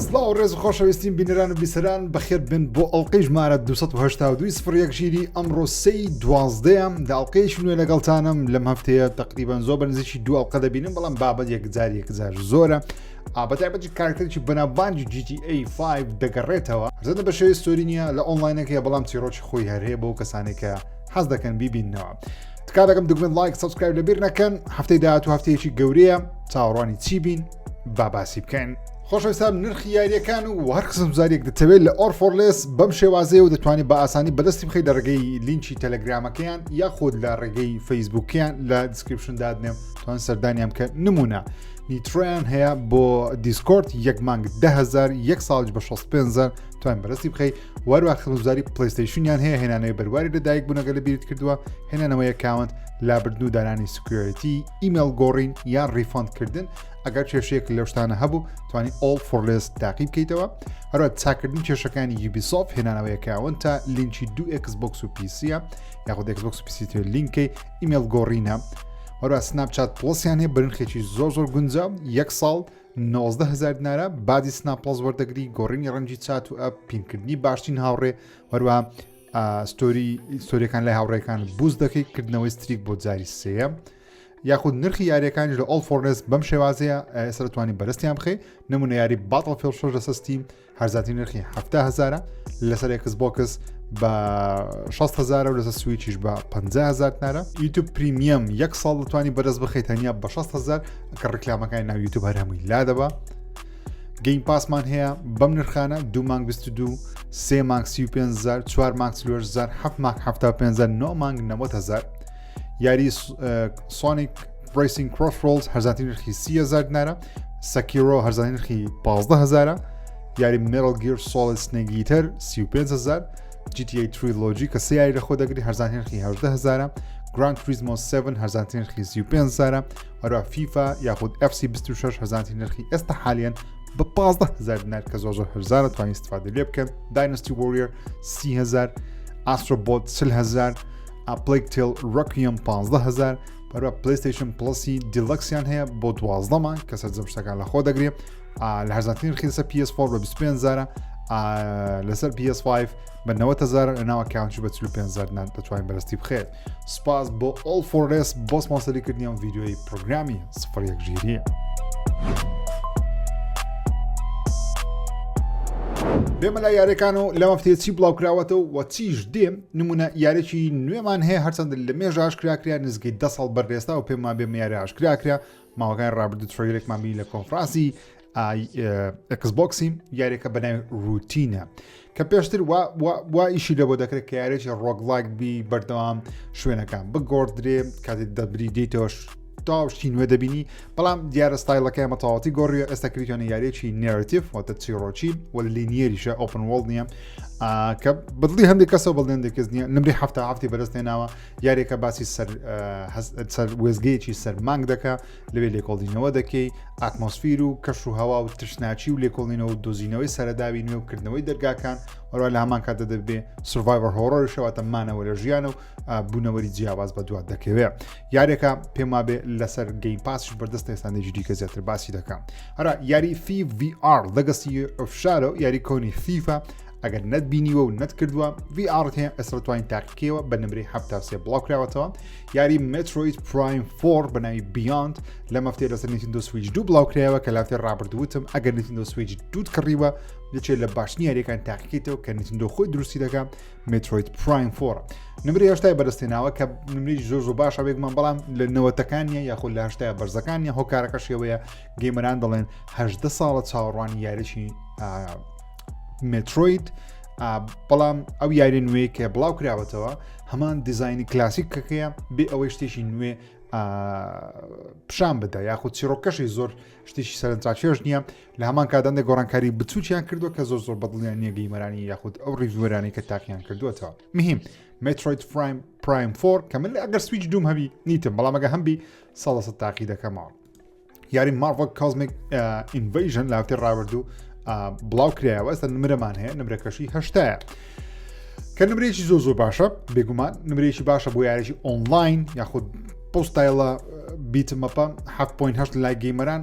سڵاو ڕێز و خۆشەویستین بینەران و بیسەران بەخێر بن بۆ ئەڵلقەی ژمارە 282 ئەمڕۆ 3/12 ئەڵلقەیەکی نوێ لەگەڵتانم لەم هەفتەیە تقریبان زۆر بەنزیکی دوو ئەڵلقە دەبینم بەڵام بابەت یەکجار زۆرە بەتایبەتی کارکتێکی بەناوبانگی GTA 5 دەگەڕێتەوە زەنە بە شێوەی ستۆری نییە لە ئۆنلاینەکەیە بەڵام چیرۆکی خۆی هەرهەیە بۆ کەسانێک کە حەز دەکەن بیبینەوە تکا دەکەم دوگمن لایک سبسکرایب لەبیر نەکەن هەفتەی داهاتوو هەفتەیەکی گەورەیە چاوەڕوانی چی بین با باسی بکەین خۆشەویستان نرخی یارییەکان و هەر خزمەتگوزارییەک دەتەوێت لە ئۆرفۆرلێس بەم شێوازەیە و دەتوانێت بە ئاسانی بەدەستی بخەیت لە ڕێگەی لینکی تەلەگرامەکەیان یاخود لە ڕێگەی فەیسبووکیان لە دیسکریپشن دادنێم توان سەردانیان کە نمونە نیترۆیان هەیە بۆ دیسکۆرد یەک مانگ 10,000 یەک ساڵش بە 65,000 توان بەدەستی بخەیت وەروە خزمەتگوزاری پلەیستەیشنیان هەیە هێنانەوەی بەرواری لەدایک بوونەگە لە بیرت کردووە هێنانەوەی ئەکاونت لابردن و دانانی سکیۆریتی ئیمێل گۆڕین یان ریفۆندکردن ئەگەر کێشەیەک لەو شتانە هەبوو توانی ئۆل فۆرلێس تاقی بکەیتەوە هەروە چاکردنی کێشەکانی یوبیسۆفت هێنانەوەی ئەکاونت تا لینکی دوو ئێکسبۆکس و پیسیە یاخود ئێکسبۆکس و پیسی لینکەی ئیمێل گۆڕینە وەروە سناپچات پڵسیان هەیە بەرنخێکی زۆر گونجە یەک ساڵ 19,000 دینارە بادی سناپ پڵس وەردەگری گۆڕینی ڕەنگی چات و ئەپ پینکردنی باشترین هاوڕێ وەروە ستۆریەکان لای هاوڕێکان بوز دەکەی کردنەوەی ستریک بۆ جاری سێە یاخود نرخی یاریەکانی لە ئۆل فۆرنس بەم شێوازەیە ئێستا دەتوانین بەدەستیان بخەی نمونە یاری باتڵفیڵد 6 لەسەر ستیم هەرزاتی نرخی 70,000 لەسەر ئێکسبۆکس بە 60,000 و لەسەر سویچیش بە 50,000 دینارە یوتیوب پریمیەم یەک ساڵ دەتوانین بەدەست بخەیت تەنیا بە 60,000 کە ڕکلامەکانی ناو یوتیوب هەر هەمووی لادەبە گەیم پاسمان هەیە بەم نرخانە 2 مانگ 22 3 مانگ 35,000 4 مانگ 40,000 7 مانگ 75,000 9 مانگ 90,000 یاری سونیک ریسینگ کڕۆسڕۆڵز هەرزاتی نرخی 30,000 دینارە سەکیرۆ هەرزاتی نرخی 15,000 یاری مێرڵ گیر سۆڵید سنێگیتەر 35,000 GTA تریلۆجی کە سێ یاری لە خۆ دەگری هەرزاتی نرخی 17,000 گراند توریزمۆ 7 هەرزاتی نرخی 35,000 وەروە فیفا یاخود FC 26 هەرزاتی نرخی ئێستا حالیان بە 15,000 دینار کە زۆر هەرزارە توانین استفادە لێ بکەن داینەستی وۆریەر 30,000 ئاسترۆبۆت 40,000 ئاپلیکتێل ڕەکویم 15,000 بەروە پلەیستەیشن پڵسی دیلەکسیان هەیە بۆ 12 مانگ کە سەرجەم شتەکان لە خۆ دەگرێت لە هەرزاتی نرخی لەسەر PS4 بە 25,000 لەسەر PS5 بە 90,000 لەناو ئەکاونتی بە 45,000 دینار دەتوانین بەدەستی بخێت سپاس بۆ ئۆل فۆرلێس بۆ سپۆنسەریکردنی ئەم ڤیدیۆی پرۆگرامی 01 ژیریە بێمە لای یاریەکان و لەمە هەفتەیە چی بڵاوکراوەتەوە و چیش دێم نمونە یارێکی نوێمان هەیە هەرچەندە لە مێژە ئاشکراکرا نزگەی 10 ساڵ بەردێستا و پێمان بێمە یاری ئاشکراکرا ماوەکان ڕابردوو ترێلێکمان بینی لە کۆنفرانسی ئێکسبۆکسی یاریەکە بەناوی ڕوتینە کە پێشتر وا ئیشی لە بۆ دەکرێت کە یارێکی ڕۆگلاک بی بەردەوام شوێنەکان بگۆڕدرێ کاتێک دەبری دیتەوە تاوشتی نوێ دەبینی بەڵام دیارە ستایلەکەی مەتەواتی گۆڕی ئێستا کریتوانە یاریەکی نێرەتیڤ واتە چیرۆکی و لینیەریشە ئۆپن وۆڵد نییە کە بەدڵی هەندێک کەسەوە بەڵێن کەس نییە نمری هەفتی بەدەستێناوە یاریەکە باسی سەر وێزگەیەکی سەرمانگ دەکە لەوێ لێکۆڵینەوە دەکەی ئاتمۆسفیر و کەش و هەوا و تشناچی و لێکۆڵینەوە و دۆزینەوەی سەرەداوی نوێ و کردنەوەی دەرگاکان وەروە لە هەمان کاتە دەبێ سڤایڤەر هۆڕۆرشەوەتە مانەوە لە ژیان و بوونەوەری جیاواز بە دوات دەکەوێت یاریەکە پێم وابێ لەسەر گەیم پاسش بەردەستە ئێستانێکی دیکە زیاتر باسی دەکەم هەرا یاری VR لەگەستی ئۆفشارە یاری کۆنی فیفا ئەگەر نەتبینیوە و نەت کردووە VR هەیە ئێستا توانین تاقیکەوە بە نمرەی 7 بڵاوکراوەتەوە یاری متروید پرایم 4 بەناوی بیاند لەم هەفتەیە لەسەر نیتیندۆ سویچ 2 بڵاوکرایەوە کە لافتێ ڕابردووتم ئەگەر نیتیندۆ سویچ 2 کڕیوە دەچێت لە باشنی یاریەکان تاقیکەیتەوە کە نیتیندۆ خۆی دروستی دەکات متروید پرایم 4 نمرەی هەشتای بەدەستێناوە کە نمرەی زۆر باشە بێکمان بەڵام لە 90ەکانیە یاخود لە هەشتای بەرزەکانیە هۆکارەکە شێوەیە گەیمەران دەڵێن 18 ساڵە چاوەڕوانی یاریی متروید بەڵام ئەو یاری نوێ کە بڵاو کراوەتەوە هەمان دیزایانی کلاسیکەکەیە بێ ئەوەی شتێکی نوێ پیشان بدە یاخود چیرۆکەشی زۆر شتێکی سەرنجڕاکێش نییە لە هەمان کاتداندا گۆڕانکاری بچووکیان کردووە کە زۆر بەدڵیان نییە گەیمەرانی یاخود ئەو ڕیڤوەرانی کە تاقییان کردووەتەوە مهم متروید پرایم 4 کە من ئەگەر سویچ دوم هەبی نیتم بەڵام ئەگە هەمبی 100% تاقی دەکەمەوە یاری مارڤەل کۆزمیک ئینڤیژن لە هەفتەی ڕابردوو بڵاو کرایەوە ئێستا نمرەمان هەیە نمرەکەشی هەشتایە کە نمرێکی زۆر باشە بێگومان نمرێکی باشە بۆ یاریی ئۆنلاین یاخود پۆستایلە بیتمەپە 7.8 لای گەیمەران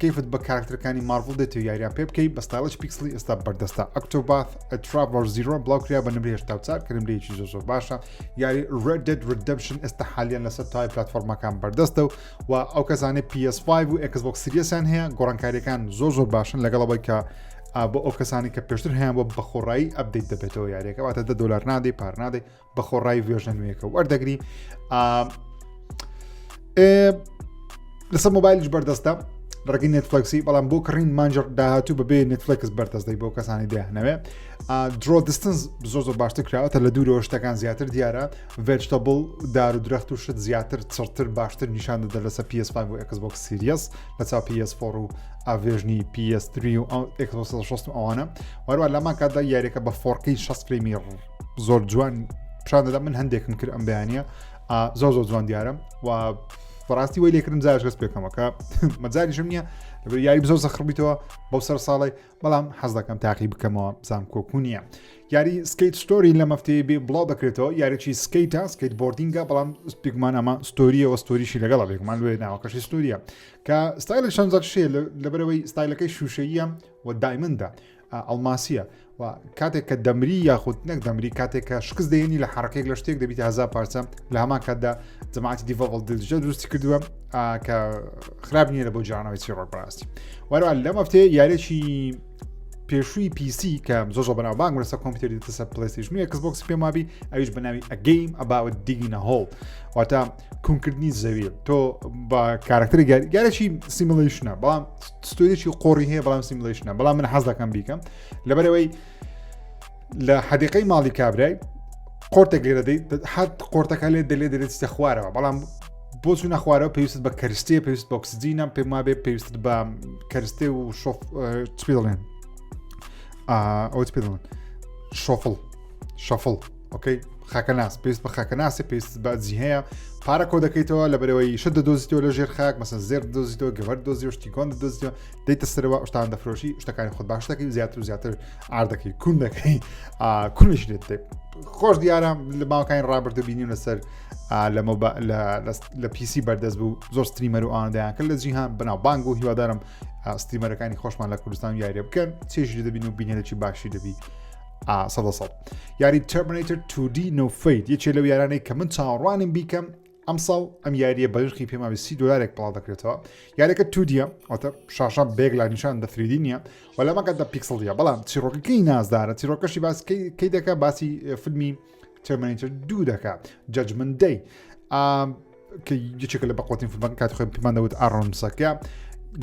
کەیفت بە کارکتەرەکانی مارڤڵ دێت و یاریان پێ بکەیت بە ستایلش پیکسلی ئێستا بەردەستە ئۆکتۆباث ئەترافەر زیرۆ بڵاوکرا بە نمرەی 84 کە نمرەیەکی زۆر باشە یاری Red Dead Redemption ئێستا حالیان لەسەر تای پلاتفۆرمەکان بەردەستە و ئەو کەسانەی PS5 و ئێکسبۆکس سیریەسیان هەیە گۆڕانکاریەکان زۆر باشن لەگەڵەوەی کە بۆ ئەو کەسانی کە پێشتر هەیە بۆ بەخۆڕایی ئەپدەیت دەبێتەوە یاریەکە واتە $10 نادەی پار نادەی بەخۆڕایی ڤێژن نوێیەکە وەردەگری لەسەر مۆبایلش بەردەستە ڕێگەی نێتفلەکسی بەڵام بۆ کڕین مانجر داهاتوو بەبێ نێتفلەکس بەردەستدەی بۆ کەسانی دەهنەوێ درۆ دیستنس زۆر باشتر کراوەتە لە دوورەوە شتەکان زیاتر دیارە ڤێجتەبڵ دار و درەخت و شت زیاتر چڕتر باشتر نیشان دەدە لەسەر PS5 و ئێکسبۆکس سیریەس لە چاو PS4 و ئاڤێژنی PS3 و ئێکسبۆکس 6 ئەوانە وەروە لەمان کاتدا یاریەکە بە 4K 60 فرێمی زۆر جوان پیشان دەدا من هەندێکم کرد ئەم بەیانیە زۆر جوان دیارە و بەڕاستی وی لێکردم جارش گەست پێکەمەکە مەجاریشم نییە لەبەر یاری زۆر زەخڕبیتەوە بەو سەر ساڵی بەڵام حەز دەکەم تاقی بکەمەوە بزانم کۆکو نییە یاری سکیت ستۆری لە مەفتەیە بێ بڵاو دەکرێتەوە یاریی سکیتە سکیت بۆردینگە بەڵام پێکمان ئەمە ستۆریەوە ستۆریشی لەگەڵ بێکمان لێ ناوەکەشی ستۆریە کە ستایلە چەندزار شێ لەبەرەوەی ستایلەکەی شوشەیە و دایمەندە ئەڵماسیە و کاتێک کە دەمری یاخود نەک دەمری کاتێک کە شکست دێنی لە حرکێک لە شتێک دەبیت 1000 پارچە لە هەمان کاتدا جەماعەتی دیڤڵ دڵژە دروستی کردووە کە خراپ نییە لە بۆ جانەوەی چیرۆک بەڕاستی وەرە لەم هەفتەیە یاریێکی پێشووی PC کە زۆر بەناوبانگ لەسەر کۆمپیوتەری دەسەر پلەیستەیشن و ئێکسبۆکس پێمابی ئەویش بەناوی A Game About Digging a Hole واتە کوونکردنی زەوی تۆ بە کارکتەری گارێکی سیمولیشنە بەڵام ستۆریێکی قۆڕی هەیە بەڵام سیمولیشنە بەڵام من حەز دەکەم بیکەم لەبەرەوەی لە حەدیقەی ماڵی کابرای قۆرتێک لێرە دەیت حەد قۆرتەکە لێ دەلێت چتە خوارەوە بەڵام بۆ چوونە خوارەوە پێویست بە کەرستێ پێویست بە ئۆکسجینە پێم وابێ پێویست بە کەرستێ و چی دەڵێن شۆفڵ ئۆکەی خاکەناس پێویست بە خاکەناسی پێویست بە جی هەیە پارە کۆ دەکەیتەوە لەبەرەوەی شت دۆزیتەوە لە ژێر خاک مەسەن زێر دۆزیتەوە گەڤەر دۆزی و شتی گۆن دۆزیتەوە دەیتە سەرەوە شتان دەفرۆشی شتەکانی خۆت باش دەکەی زیاتر و زیاتر ئاردەکەی کون دەکەی کونش لێت خۆش دیارە لە ماوەکانی ڕابردە بینیم لەسەر لە PC بەردەست بوو زۆر ستریمەر و ئاندایان کرد لە جیهان بەناو بانگ و هیوادارم ستریمەرەکانی خۆشمان لە کوردستان یاریە بکەن چێژی دەبین و بینێتێکی باشی دەبی 100 یاری Terminator 2D No Fate یەکێ لەو یارانەی کە من چاوەڕوانم بیکەم ئەم ساڵ ئەم یاریە بەرخی پێماوی $30 بڵاو دەکرێتەوە یاریەکە 2Dە واتە شاشە بێگ لا نیشان دە 3D نییە و لەمەکەدا پیکسڵیە بەڵام چیرۆکەکەی نازدارە چیرۆکەشی باس کەی دەکە باسی فیلمی Terminator 2 دەکات Judgment Day کە یەکێکە لە بەقوتین فیلمەکە کاتی خۆی پێمان دەوت ئارۆمسەکە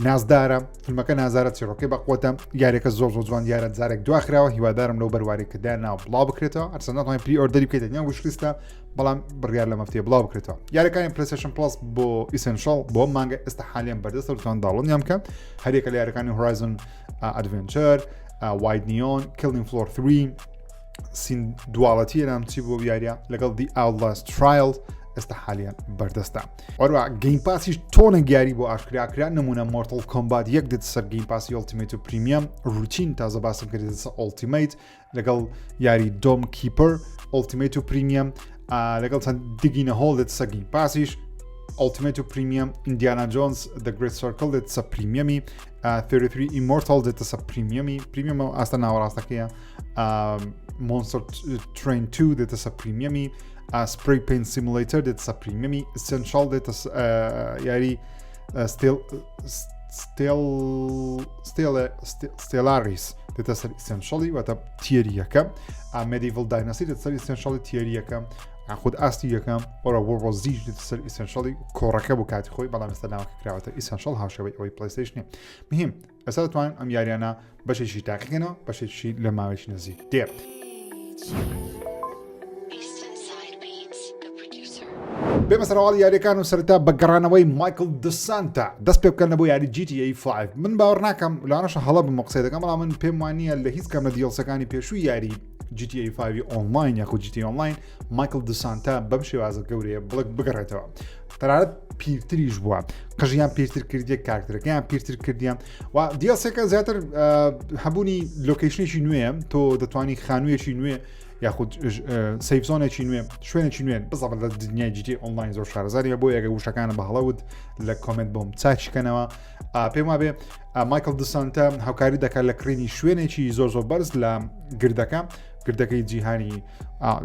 نازدارە فیلمەکە نازارە چیرۆکەی بەقوتە یاریەکە زۆر جوان دیارە جارێک دواخراوە هیوادارم لەو بەرواری کە دانا بڵاو بکرێتەوە ئەرسەن ناتوانین پری ئۆردەری بکەیت یان وشلیستە بەڵام بڕیار لە مەفتەیە بڵاو بکرێتەوە یاریەکانی پلەیستەیشن پلس بۆ ئیسنشال بۆ مانگە ئێستا حالیان بەردەستە دەتوان داڵۆنیان بکەن هەرێکە لە یاریەکانی هۆرایزن ئەدڤێنچەر واید نیۆن کیلینگ فلۆر 3 سین دواڵەتی رامچی بۆ یاریە لەگەڵ دی Outlast Trials ئێستا حالیان بەردەستە وەروە گەیم پاسیش تۆنە گیاری بۆ ئاشکراکرا نمونە مۆرتڵ کۆمبات یەک دێت سەر گەیم پاسی ئۆڵتیمەیت و پریمیەم ڕوتین تازە باسم کردێت سەر ئۆڵتیمەیت لەگەڵ یاری دۆم کیپەر ئۆڵتیمەیت و پریمیەم لەگەڵ چەند دیگینە هۆڵ دێت سەر گەیم پاسیش ئۆڵتیمەیت و پریمیەم ئیندیانا جۆنس The Great Circle دێت سەر پریمیەمی 33 Immortal دێتە سەر پریمیەمی پریمیەمە ئاستا ناوەڕاستەکەیە Monster Train 2 دێتە سەر پریمیەمی Spray Paint Simulator دێتە سەر پریمیەمی Essential دێتە یاری Stellaris دێتە سەر Essentially واتە تیەریەکە Medieval Dynasty دێتە سەر Essentially تیەریەکە خود ئاستی یەکەم وەرە World Z دێتە سەر Essentially کۆڕەکە بۆ کاتی خۆی بەڵام ئێستا ناوەکە کراوەتە Essential هاوشەوەی ئەوەی پلەیستەیشنێ مهم ئێستا دەتوانین ئەم یاریانە بەشێکی تاقیکەنەوە بەشێکی لە ماوەیەکی نزیک دێت بێمە سەرەواڵی یاریەکان و سەرەتا بە گەڕانەوەی مایکڵ دسانتا دەست پێ بکەن بۆ یاری GTA 5 من باوەڕ ناکەم لەوانەشە هەڵە بم قسەی دەکەم بەڵام من پێم وانییە لە هیچ کەم لە دیڵسەکانی پێشووی یاری GTA 5 ئۆنلاین یاخود GTA ئۆنلاین مایکڵ دسانتا بەم شێوازە گەورەیە بڵک بگەڕێتەوە تەنانەت پیرتریش بووە قژیان پیرتر کردیە کارکتەرەکەیان پیرتر کردیان و دیڵسێکە زیاتر هەبوونی لۆکیشنێکی نوێە تۆ دەتوانی خانوویەکی نوێ یاخود سیف زۆنێکی نوێ شوێنێکی نوێن بزڵ لە دنیای جیتی ئۆنلاین زۆر شارەزاریە بۆ یەگە وشەکانە بە هەڵەوت لە کۆمنت بۆم چاچکەنەوە پێم وابێ مایکڵ دسانتە هاوکاری دەکات لە کڕینی شوێنێکی زۆر زۆر بەرز لە گردەکەی جیهانی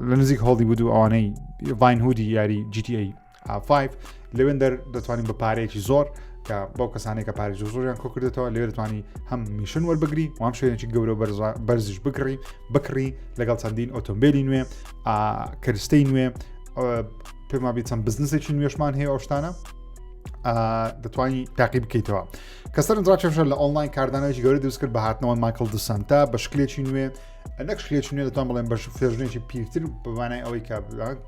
لە نزیک هۆلیوود و ئەوانەی ڤاینهودی یاری GTA 5 لەوێن دەتوانین بە پارەیەکی زۆر کە بەو کەسانێک کە پارێکی زۆریان کۆ کردێتەوە لەوێ دەتوانی هەم میشن وەربگری و هەم شوێنێکی گەورە بەرزش بکڕی لەگەڵ چەندین ئۆتۆمبیلی نوێ کەرستەی نوێ پێم وابێ چەند بزنسێکی نوێشمان هەیە ئەو شتانە دەتوانی تاقی بکەیتەوە کەسەر ڕاکێشە لە ئۆنلاین کاردانەوەی گەورە دروست کرد بە هاتنەوە مایکڵ دسانتە بە شکلێکی نوێ نەک شکلێکی نوێ دەتوان بڵێن بە فێژنێکی پیرتر بمانای ئەوەی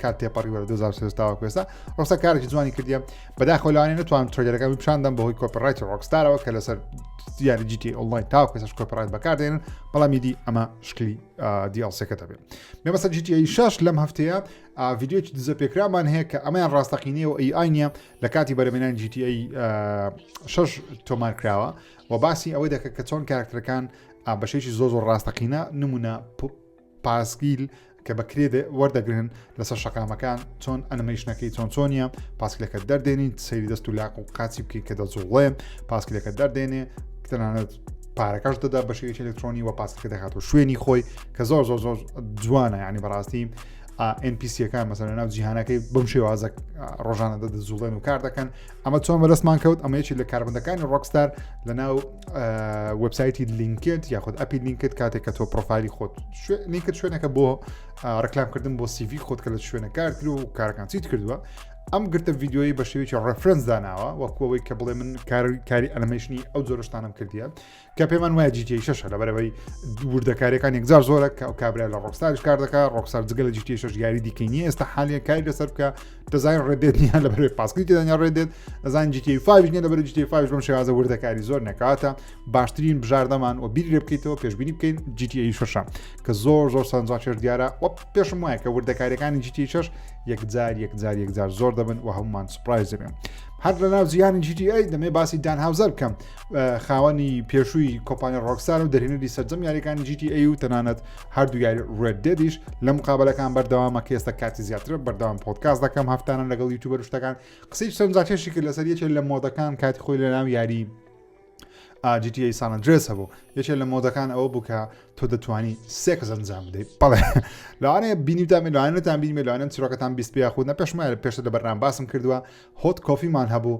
کات تێپەڕی وەرە 2023 کوێستا ڕۆستا کارێکی جوانی کردیە بەداخۆلانێ نتوانم ترۆلەرەکەمی پیشاندەم بەهۆی کۆپڕایت ڕۆکستارەوە کە لەسەر یاری GTA ئۆنلاین تا کوێستاش کۆپڕایت بەکاردێنن بەڵامی دی ئەمە شکلی دیڵسەکەتە بێت مێمەسەر GTA 6 لەم هەفتەیە ڤیددیۆکی دزە پێکرامان هەیە کە ئەمەیان ڕاستەقینەیە و AI نیە لە کاتی بەرەمێنانی GTA 6 تۆمار کراوە و باسی ئەوەی دەکە کە چۆن کاراکتەرەکان بەشێکی زۆر ڕاستەقینە نمونە پاسگیل کە بەکرێ وەردەگرن لەسەر شەقامەکان چۆن ئەنیمەیشنەکەی چۆنیە پاسکلەکە دەردێنین سەیری دەست و لاق و قاچی بکەیت کە دەجوڵێ پاسکلەکە دەردێنێ تەنانەت پارەکەش دەدا بە شێوەیەکی ئەلکترۆنی و پاسکلەکە دەکاتەوە شوێنی خۆی کە زۆر جوانە یعنی بەڕاستی NPCەکان مەسەلەن ناو جیهانەکەی بەم شێوازە ڕۆژانە دەزوڵێن و کار دەکەن ئەمە چۆن بەدەستمان کەوت ئەمە یەکی لە کاربندەکانی ڕۆکستار لە ناو وبسایتی لینکت یاخود ئەپی لینکت کاتێک کە تۆ پرۆفایلی خۆت لینکت شوێنەکە بۆ ڕکلامکردن بۆ CV خۆت کە لە شوێنە کار کرد و کارەکان چیت کردووە ئەم گرتە ڤیددیۆی بە شێوەیەکی ڕفرەنس داناوە وەکوەوەی کە بڵێ من کاری ئەنیمەیشنی ئەو جۆرەشتانم کردیە کە پێمان وایە GTA 6 لەبەرەوەی وردەکاریەکان یەکجار زۆرە کە ئەو کابرا لە ڕۆکستاریش کار دەکات ڕۆکستار جگە لە GTA 6 یاری دیکەی نیە ئێستا حالیە کاری لەسەر بکە دەزای ڕێدێت نیە لەبەرەوەی پاسکلی تێدانیا ڕێدێت دەزان GTA 5 نیە لەبەر GTA 5 بەم شێوازە وردەکاری زۆر نەکاتە باشترین بژاردەمان و بیری لێ بکەیتەوە پێشبینی بکەین GTA 6 کە زۆر سەرنجاکێش دیارە و پێشم وایە کە وردەکاریەکانی GTA 6 یەکجار زۆر دەبن و هەمومان سوپرایز دەبێن هەر لە ناو زیانی GTA دەمێ باسی دان هاوزەر بکەم خاوەنی پێشووی کۆمپانیا ڕۆکستار و دەرهێنەری سەرجەم یاریەکانی GTA و تەنانەت هەردوو یاری ڕێددیش لە مقابلەکان بەردەوامە کە ئێستا کاتی زیاترە بەردەوام پۆدکاست دەکەم هەفتانە لەگەڵ یوتیوبەر شتەکان قسەی سەرنجاکێشی کرد لەسەر یەکێک لە مۆدەکان کاتی خۆی لە ناو یاری GTA San Andreas هەبوو یەکێک لە مۆدەکان ئەوە بوو کە تۆ دەتوانی سێ کەس ئەنجام بدەیت بەڵێ لەوانەیە بینیتان لەوانێتان بینی لەوانێت چیرۆکەتان بیست پێ خود نەپێشمایە پێشتر لە بەرنامە باسم کردووە هۆت کۆفیمان هەبوو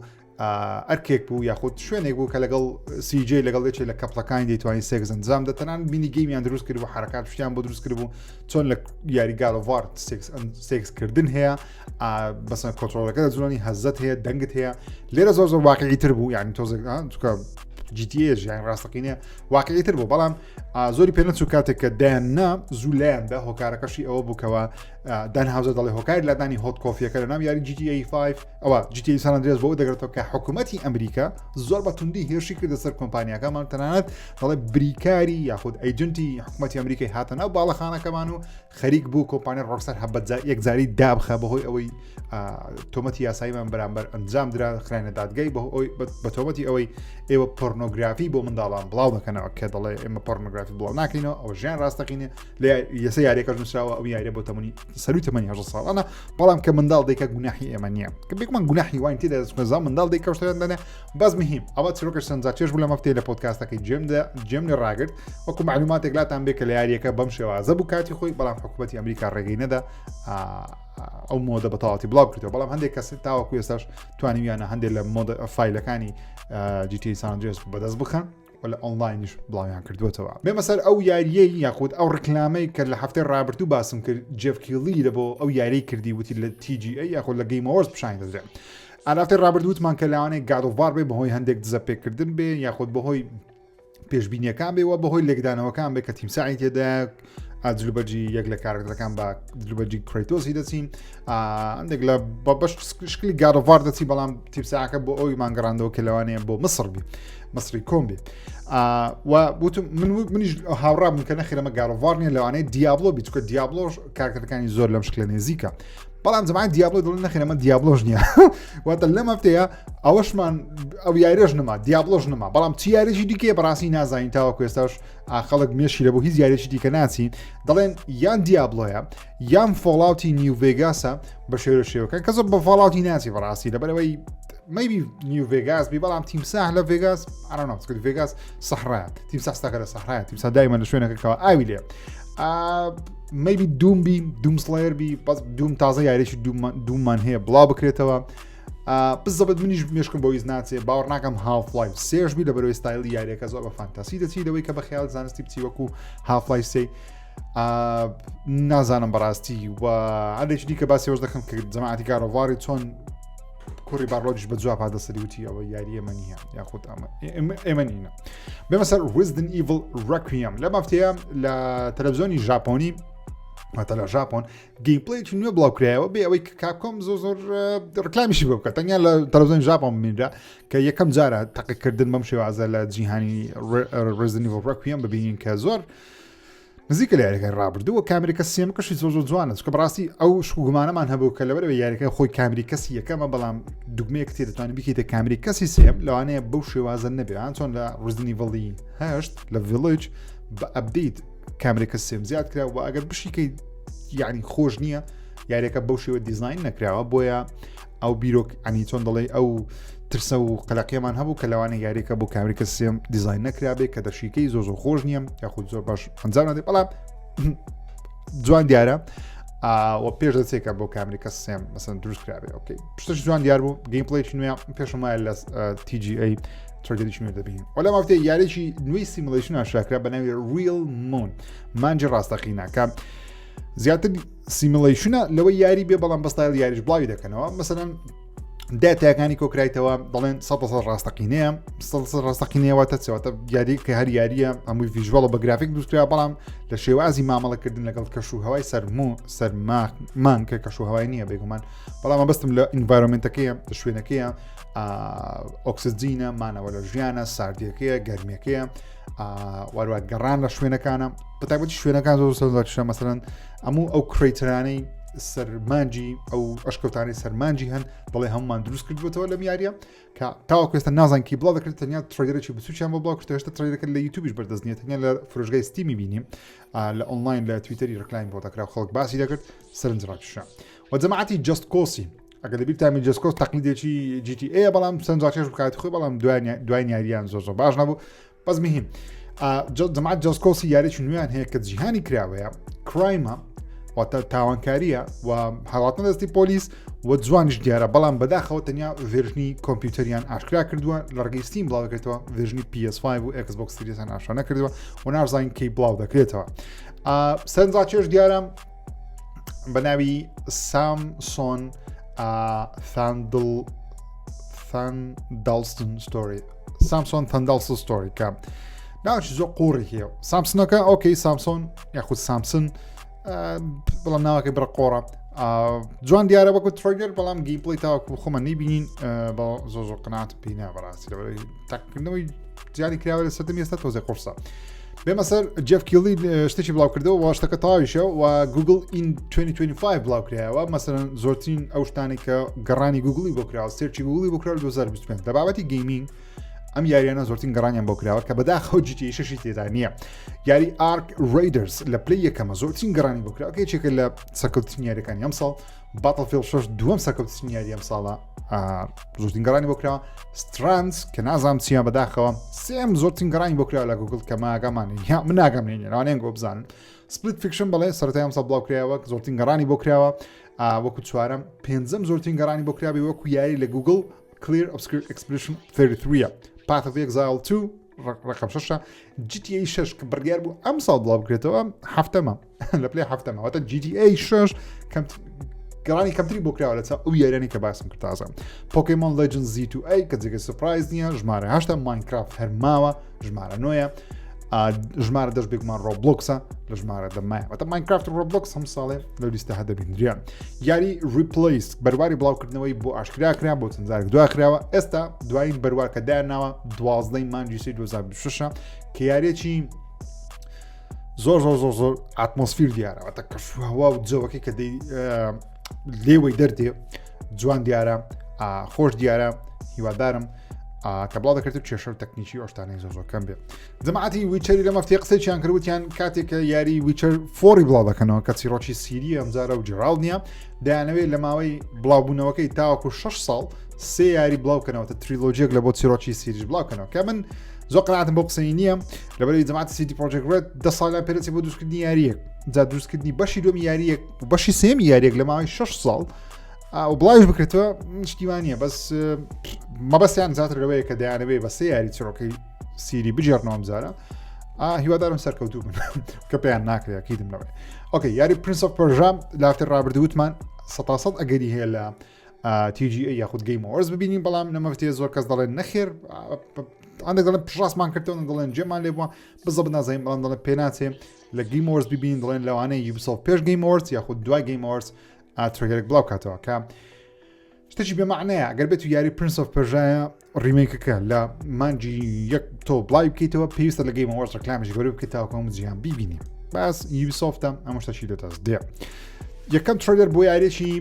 ئەرکێک بوو یاخود شوێنێک بوو کە لەگەڵ CJ لەگەڵ یەکێک لە کەپڵەکانی دەیتوانی سێ کەس ئەنجام دەتەنان بینی گەیمیان دروست کرد و حرکات شتیان بۆ دروست کرد بوو چۆن لە یاری گاڵڤار سێکسکردن هەیە بەسە کۆنتڕۆلەکە دەجوڵانی هەزت هەیە دەنگت هەیە لێرە زۆر واقعیتر بوو یعنی تۆزێک GTA ژیان ڕاستەقینە واقعیتر بوو بەڵام زۆری پێ نەچوو کاتێک کە دایاننا زوو لایەندا هۆکارەکەشی ئەوە بوو کەوە دان هاوزە دەڵێ هۆکاری لادانی هۆت کۆفیەکە لە ناو یاری GTA 5 ئەوە GTA San Andreas بۆ دەگرێتەوە کە حکوومەتی ئەمریکا زۆر بە توندی هێرشی کردە سەر کۆمپانیاکەمان تەنانەت دەڵێ بریکاری یاخود ئەیجنتی حکوومەتی ئەمریکای هاتە ناو باڵەخانەکەمان و خەریک بوو کۆمپانیا ڕۆکستار یەکجاری دابخە بەهۆی ئەوەی تۆمەتی یاساییمان بەرامبەر ئەنجام درا خراینە دادگای بە تۆمەتی ئەوەی ئێوە پۆرنۆگرافی بۆ منداڵان بڵاو دەکەنەوە کە دەڵێ ئێمە پۆرنۆگرافی بڵاو ناکەینەوە ئەو ژیان ڕاستەقینێ لە یەسە یاریەکەش نووسراوە ئەو یاریە بۆ تەمەنی سەروی تەمەنی 8 ساڵانە بەڵام کە منداڵ دەیکە گوناحی ئێمە نییە کە بێکمان گوناحی وای تێدا دەستمەزا منداڵ دەیکە شتیان دەنێ باز مهم ئەوە چیرۆکەش سەرنجاکێش بوو لە مەفتەیە لە پۆدکاستەکەی جێم لێ ڕاگرت وەکو معلوماتێک لاتان بێ کە لە یاریەکە بەم شێوازە بوو کاتی خۆی بەڵام حکوومەتی ئەمریکا ڕێگەی نەدا ئەو مۆدە بەتەواتی بڵاو کردەوە بەڵام هەندێک کەس تاوەکو ئێستاش توانیویانە هەندێک لە مۆدە فایلەکانی GTA San Andreas بەدەست بخەن ولا ئۆنلاینیش بڵاویان کردوێتەوە بێمە سەر ئەو یاریەی یاخود ئەو ڕکلامەی کە لە هەفتەی ڕابردوو باسم کرد جێف کیلی لە بۆ ئەو یاری کردی وتی لە TGA یاخود لە گەیم ئەوەرز پیشان دەدرێت ئالافتەی ڕابردووتمان کە لەوانەیە گادۆڤار بێ بەهۆی هەندێک دزە پێکردن بێ یاخود بەهۆی پێشبینیەکان بێ و بەهۆی لێکدانەوەکان بێ کە تیمساعی تێدا جلوبەرجی یەک لە کارەکتەکان بە جلوبەرجی کریتۆسی دەچین هەندێک لە بەش شکلی گادۆڤار دەچی بەڵام تیمساعەکە بۆ ئەوی مانگەڕاندەوە کە لەوانەیە بۆ مەسری کۆمبی و وتم منیش هاوڕا بووم کە نەخێرەمە گادۆڤار نیە لەوانەیە دیابلۆ بیت چکە دیابلۆش کارکردەکانی زۆر لەم شکلە نێزیکە بەڵام زەمان دیابلۆ دڵ نەخێنەمە دیابلۆژ نییە واتە لەم هەفتەیە ئەوەشمان ئەو یاریش نەما دیابلۆژ نەما بەڵام چی یاریشی دیکە بەڕاستی نازانین تاوە کوێستاش خەڵک مێشی لە بۆ هیچ یاریشی دیکە ناچین دەڵێن یان دیابلۆیە یان فۆڵاوتی نیو ڤێگاسە بە شێوە شێوەکە کە زۆر بە فۆڵاوتی ناچی بەڕاستی لەبەرەوەی maybe نیو ڤێگاس بی بەڵام تیمساح لە ڤێگاس ئارانۆسکرد ڤێگاس سەحرایە تیمساح ستاکە لە سەحرایە تیمسا دایمە لە شوێنەکەەوە ئاوی لێ maybe دوم سلایر بی بەس دوم تازە یاریشی دوممان هەیە بڵاو بکرێتەوە بزەبت منیش مێشکم بۆ ویز ناچێ باوەڕ ناکەم هاف-لایف سێش بی لە بەرەوەی ستایلی یاریەکە زۆر بە فانتاسی دەچی لەوەی کە بە خەیاڵ زانستی بچی وەکو هاف-لایف سێ نازانم بەڕاستی و هەندێکی دیکە باسی ئەوەش دەکەم کە جەماعەتی کارۆڤاری چۆن کوڕی باڕۆژیش بە جواب پادەسەری وتی ئەوە یاری ئێمە نییە یاخود ئێمە نینە بێمە سەر Resident Evil Requiem لەم هەفتەیە لە تەلەڤیزۆنی ژاپۆنی هەتا لە ژاپۆن گەیمپڵەیەکی نوێ بڵاوکرایەوە بێ ئەوەی کاپکۆم زۆر ڕکلامیشی بۆ بکات تەنیا لە تەلەڤیزۆنی ژاپۆن ببینرا کە یەکەم جارە تەقیکردن بەم شێوازە لە جیهانی Resident Evil Requiem ببینین کە زۆر نزیکە لە یاریەکەی ڕابردووە کامێرەکە سێمەکەشی زۆر جوانە چکە بەڕاستی ئەو شکوگومانەمان هەبوو کە لەبەرەوەی یاریەکە خۆی کامری کەسی یەکەمە بەڵام دوگمەیەک تێ دەتوانێت بکەیتە کامری کەسی سێم لەوانەیە بەو شێوازە نەبێ ئەن چۆن لە Resident Evil 8 لە Village بە ئەپدەیت کامێرەکە سێم زیاد کرا و ئەگەر بشیکەی یعنی خۆش نییە یاریەکە بەو شێوە دیزاین نەکراوە بۆیە ئەو بیرۆک ئەنی چۆن دەڵێ ئەو ترسە و قەلەقیەمان هەبوو کە لەوانە یاریەکە بۆ کامێرەکە سێم دیزاین نەکرابێ کە دەشیکەی زۆر خۆش نییە یاخود زۆر باش ئەنجام نادێ بەڵام جوان دیارە و پێش دەچێکە بۆ کامێرەکە سێم مەسەن دروست کرابێ ئۆکەی پشتش جوان دیار بوو گەیمپڵەیەکی نوێ پێشم وایە لە TGA ترۆگەریی نوێ دەبین وە لەم هەفتەیە یاریێکی نوێی سیمولیشن ئاشکرا بە ناوی ریل مون مانجی ڕاستەقینە کە زیاتر سیمولیشنە لەوەی یاری بێ بەڵام بەستایل یاریش بڵاوی دەکەنەوە مەسەلەن داتایەکانی کۆکرایتەوە دەڵێن 100% ڕاستەقینەیە 100% ڕاستەقینەوەتە چێوەتە یاری کە هەر یاریە هەمووی ڤیژوەڵە بە گرافیک دروستکرا بەڵام لە شێوازی مامەڵەکردن لەگەڵ کەشوهەوای سەرمان کە کەشوهەوای نییە بێگومان بەڵام بەستم لە ئینڤایرۆمنتەکەیە لە شوێنەکەیە ئۆکسجینە مانەوە لە ژیانە ساردیەکەیە گەرمیەکەیە واروە گەڕان لە شوێنەکانە بەتایبەتی شوێنەکان زۆر سەرشە مەسەرەن هەموو ئەو کڕیترانەی سەرمانجی ئەو ئەشکەوتانی سەرمانجی هەن بەڵێ هەمومان دروست کردبێتەوە لەم یاریە کە تاوەکو ئێستا نازانکی بڵاو دەکرێت تەنیا تڕێدەرێکی بچووکیان بۆ بڵاو کردێت هێشتا تڕێدەکە لە یوتیوبیش بەردەستنیێت تەنیا لە فرۆژگای ستیمی بینیم لە ئۆنلاین لە تویتەری ڕکلاین بۆ دەکرا خەڵک باسی دەکرد سەرنجڕاکیشە و جەماعەتی جەست کۆسی ئەگەر دەبیت تامی جەست کۆس تەقلیدێکی GTA بەڵام سەرنجڕاکیش بکات خۆی بەڵام دوای یاریان زۆر باش نەبوو بەس مهم جەماعەت جەست کۆسی یاریێکی نوێیان هەیە کە جیهانی کراوەیە کرایمە واتە تاوانکاریە و هەڵاتنە دەستی پۆلیس و جوانیش دیارە بەڵام بەداخەوە تەنیا ڤێژنی کۆمپیوتەریان ئاشکرا کردووە لە ڕگەی ستیم بڵاو دەکرێتەوە ڤێژنی PS5 و ئێکسبۆکس سیریزان ئاشا نەکردووە و نازانین کەی بڵاو دەکرێتەوە سەرنجڕاکێش دیارە بە ناوی سامسۆن ثاندەڵستن ستۆری سامسۆن ثاندەڵستن ستۆری کە ناوشی زۆر قوڕی هەیە سامسنەکە ئۆکەی سامسۆن یاخود سامسن بەڵام ناوەکەی بڕە قۆڕە جوان دیارە وەکو تڕۆگەر بەڵام گەیمپڵەی تاوەکو خۆمە نەیبینین بە زۆر قەناعت پێی بەڕاستی لەبەرەوەی تاقیکردنەوەی جیانی کراوە لە سەردەمی ئێستا تۆزێ قورسە بێمە سەر جێف کیلی شتێکی بڵاو کردەوە و شتەکە تاویشە و گوگل ئین 2025 بڵاو کرایەوە مەسەرەن زۆرترین ئەو شتانی کە گەڕانی گوگلی بۆ کراوە سێرچی گوگلی بۆ کراوە 2025 لە بابەتی گەیمینگ ئەم یاریانە زۆرترین گەڕانیان بۆ کراوە کە بەداخەوە GTA 6 تێدا نییە یاری ئارک ڕیدرز لە پلەی یەکەمە زۆرترین گەڕانی بۆ کراوە کێچێکە لە سەرکەوتنی یاریەکانی ئەم ساڵ باتڵفیلد 6 دووەم سەرکەوتنی یاری ئەم ساڵە زۆرترین گەڕانی بۆ کراوە سترانس کە نازانم چیان بەداخەوە سێم زۆرترین گەڕانی بۆ کراوە لە گوگل کە ماگەمانین یا من ناگەمێنێ ڕوانێن گۆ بزانن سپلیت فیکشن بەڵێ سەرەتای ئەم ساڵ بڵاو کرایەوە زۆرترین گەڕانی بۆ کراوە وەکو چوارەم پێنجەم زۆرترین گەڕانی بۆ کراوی وەکو یاری لە گوگل Clear Obscure Expedition 33 Path of Exile 2 ڕقم 6 GTA 6 کە بڕیار بوو ئەم ساڵ بڵاو بکرێتەوە هەفتەمە لە پلەی هەفتەمە واتە GTA 6 گەڕانی کەمتری بۆ کراوە لە چا ئەو یاریانی کە باسم کرد تازە پۆکێمۆن Legends Z2A کە جێگەی سرپرایز نییە ژمارە 8 ماینکرافت هەرماوە ژمارە 9 ژمارە دەست بێگومان ڕۆبلۆکسە لە ژمارە دەمایە واتە ماینکرافت و ڕۆبلۆکس هەم ساڵێ لەو لیستە هەدەبیندریان یاری ریپلیس بەرواری بڵاوکردنەوەی بۆ ئاشکراکرا بۆ چەندجارێک دواکراوە ئێستا دوایین بەروار کە دایاناوە 12 مانگی 2026 کە یاریێکی زۆر ئاتمۆسفیر دیارەوەتە کەشوهەوا و جەوەکەی کە لێوەی دەردێ جوان دیارە خۆش دیارە هیوادارم کە بڵاو دەکرێت و کێشە تەکنیکی ئۆشتانەی زۆرەکەم بێ جەماعەتی ویچەری لە مەفتەی قسەیان کردوتیان کاتێککە یاری ویچەر فۆری بڵاو دەکەنەوە کە چیرۆکی سیری ئەمجارە و جرااو نییە دەیانەوێت لە ماوەی بڵاوبوونەوەکەی تاوەکو 6 ساڵ سێ یاری بڵاوکەنەوەتە تریلۆجیێک لە بۆ چیرۆکی سیریش بڵاوکەنەوە کە من زۆر قەناعەتم بۆ قسەی نییە لەبەرەوەی جەماعەتی سیتی پرۆجێکت ڕێد 10 ساڵیان پێدەچێت بۆ دروستکردنی یاریەک جا دروستکردنی بەشی دووەمی یاریەک و بەشی سێمی یاریەک لە ماوەی 6 ساڵ و بڵاوش بکرێتەوە شتیوانە بەس مەبەستیان زیاتر لەوەیە کە دەیانەوێ بە سێ یاری چیرۆکەی سیری بجێڕنەوە بزارە هیوادارم سەرکەوتوو بن کە پێیان ناکرێت کیدم لەوەی ئۆکەی یاری پرنس ئۆف پەرژا لافتر ڕابردووتمان 100% ئەگەری هەیە لە TGA یاخود گەیم ئەوەرز ببینین بەڵام لەمەفتەیە زۆر کەس دەڵێن نەخێر ئەندێک دەڵێن پشڕاستمان کردەوە دەڵێن جێمان لێ بووە بزە بنازانین بەڵام دەڵێن پێ ناچێ لە گەیم ئەوەرز ببین دەڵێن لەوانەیە یوبیسۆفت پێش گەیم ئەوەرز یاخود دوای گەیم ئەوەرز ترێلێک بڵاو کاتەوە کە شتێکی بێمەعنەیە ئەگەر بێت و یاری پرنس ئۆف پەرژایە ڕیمێکەکە لە مانجی یەک تۆ بڵاوی بکەیتەوە پێویستە لە گەیم ئەوەرز ڕەکلامێکی گەورە بکەیتەوە کۆم جیهان بیبینی باس یوبیسۆفتە ئەمە شتێکی دەتەست دێ یەکەم ترێلەر بۆ یاریێکی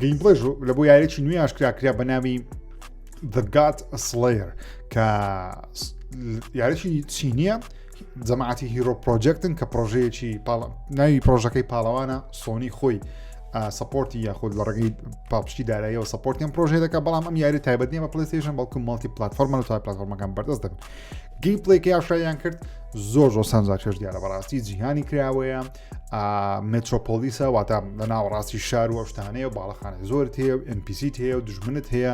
گەیم پڵێژ لە بۆ یاریێکی نوێ ئاشکراکرا بە ناوی The God Slayer کە یاریێکی چینیە جەماعەتی هیرۆ پرۆجێکتن کە پرۆژەیەکی ناوی پرۆژەکەی پاڵەوانە سۆنی خۆی سپۆرتی یاخود لە ڕێگەی پاپشتی داراییەوە سپۆرتیان پرۆژێ دەکە بەڵام ئەم یاری تایبەت نیە بە پلەیستەیشن بەڵکو مالتی پلاتفۆرمە و تا پلاتفۆرمەکان بەردەست دەکەن گەیم پڵێکی ئاشاییان کرد زۆر سەنجا چێژ دیارە بەڕاستی جیهانی کراوەیە مترۆپۆلیسە واتە لە ناوەڕاستی شار و ئەشتانەیە و باڵەخانەی زۆرت هەیە NPCت هەیە و دژمنت هەیە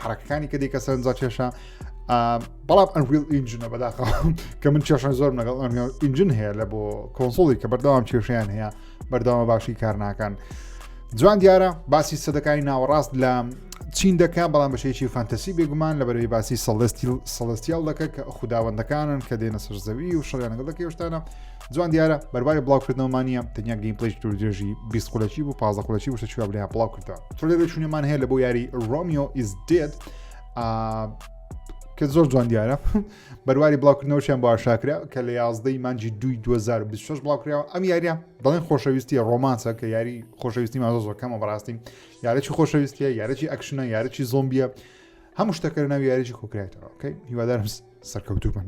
حرەکەکانی کە دیکە سەرنجا چێشە بەڵام ئەنریل ئینجنە بەداخەوە کە من کێشەی زۆر لەگەڵ ئینجن هەیە لە بۆ کۆنسڵی کە بەردەوام کێشیان هەیە بەردەوامە باشی کار ناکەن جوان دیارە باسی سەدەکانی ناوەڕاست لە چین دەکە بەڵام بەشێکی فانتەسی بێگومان لە بەرەوەی باسی سەڵستیال دەکە کە خوداوەندەکانن کە دێنە سەرزەوی و شەڕیان لەگەڵ دەکەی شتانە جوان دیارە بەرباری بڵاوکردنەوەمانە تەنیا گەیم پڵێی درێژی 20 قولەکی بوو 15 قولەکی وشتە چوە بڵیان بڵاو کردەوە ترێلەر چوونێمان هەیە لە بۆ یاری ڕۆمیۆ ئیز دێد کە زۆر جوان دیارە بەرواری بڵاوکردنەوەیان بۆ ئاشاکرا کە لە 11 مانجی 2026 بڵاوکراوە ئەم یاریە دەڵێن خۆشەویستی ڕۆمانسە کە یاری خۆشەویستی مازۆ زۆرکەمە بەڕاستی یارێکی خۆشەویستیە یارێکی ئەکشنە یارێکی زۆمبیە هەموو شتەکە ناوی یارێکی خۆکرایەوە ئۆکەی هیوادارم سەرکەوتوو بن